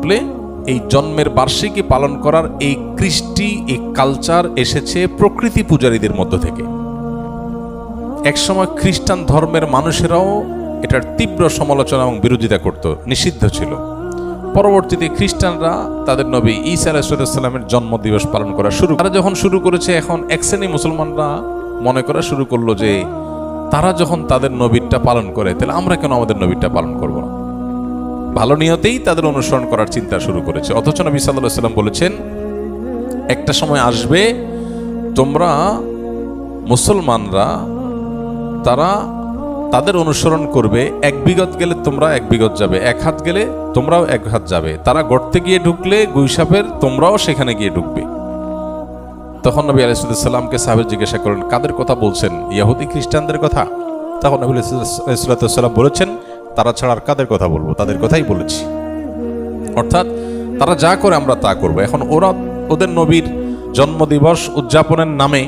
বলে এই জন্মের বার্ষিকী পালন করার এই কৃষ্টি, এই কালচার এসেছে প্রকৃতি পূজারীদের মধ্য থেকে। একসময় খ্রিস্টান ধর্মের মানুষেরাও এটার তীব্র সমালোচনা এবং বিরোধিতা করত, নিষিদ্ধ ছিল। পরবর্তীতে খ্রিস্টানরা তাদের নবী ঈসা আলাইহিস সালামের জন্মদিবস পালন করা শুরু। তারা যখন শুরু করেছে, এখন এক শ্রেণী মুসলমানরা মনে করা শুরু করলো যে তারা যখন তাদের নবীরটা পালন করে, তাহলে আমরা কেন আমাদের নবীরটা পালন করব না? ভালো নিয়তেই তাদের অনুসরণ করার চিন্তা শুরু করেছে। অথচ নবী সাল্লাল্লাহু আলাইহি ওয়াসাল্লাম বলেছেন, একটা সময় আসবে তোমরা মুসলমানরা তারা তাদের অনুসরণ করবে, এক বিগত গেলে তোমরা এক বিগত যাবে, এক হাত গেলে তোমরাও এক হাত যাবে। তারা গর্তে গিয়ে ঢুকলে গুইসাপের তোমরাও সেখানে গিয়ে ঢুকবে। তখন নবী আলাইহিস সালামকে সাহাবী জিজ্ঞাসা করেন, কাদের কথা বলছেন? ইহুদি খ্রিস্টানদের কথা? তখন নবী আলাইহিস সালাম বলেছেন, তারা ছাড়া আর কাদের কথা বলবো? তাদের কথাই বলেছি। অর্থাৎ তারা যা করে আমরা তা করব। এখন ওরা ওদের নবীর জন্মদিবস উদযাপনের নামে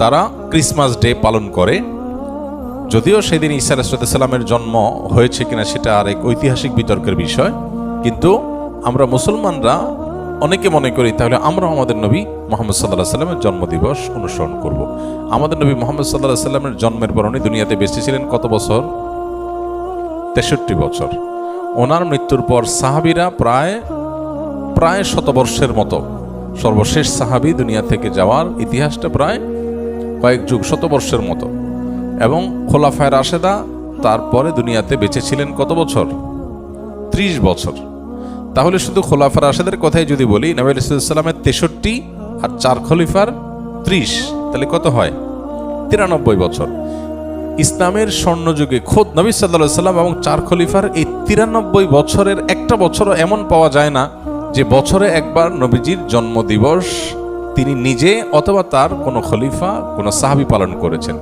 তারা ক্রিসমাস ডে পালন করে, যদিও সেদিন ঈসা আলাইহিস সালামের জন্ম হয়েছে কিনা সেটা আর এক ঐতিহাসিক বিতর্কের বিষয়। কিন্তু আমরা মুসলমানরা অনেকে মনে করি তাহলে আমরা আমাদের নবী মুহাম্মদ সাল্লাল্লাহু আলাইহি সাল্লামের জন্মদিবস অনুসরণ করব। আমাদের নবী মুহাম্মদ সাল্লাল্লাহু আলাইহি সাল্লামের জন্মের পর উনি দুনিয়াতে বেঁচে ছিলেন কত বছর? 63 বছর। ওনার মৃত্যুর পর সাহাবীরা প্রায় শতবর্ষের মতো, সর্বশেষ সাহাবী দুনিয়া থেকে যাওয়ার ইতিহাসটা প্রায় কয়েক যুগ, শতবর্ষের মতো। এবং খোলাফায়ে রাশেদা তারপরে দুনিয়াতে বেঁচে ছিলেন কত বছর? 30 বছর। তাহলে শুধু খোলাফায়ে রাশেদের কথাই যদি বলি, নবী আলাইহিস সালামের 63 আর 4 খলিফার 30, তাহলে কত হয়? 93 বছর। ইসলামের স্বর্ণযুগে খোদ নবী সাল্লাল্লাহু আলাইহি সাল্লাম এবং 4 খলিফার এই 93 বছরের একটা বছরও এমন পাওয়া যায় না যে বছরে একবার নবীজির জন্মদিবস তিনি নিজে অথবা তার কোনো খলিফা, কোনো সাহাবী পালন করেছেন।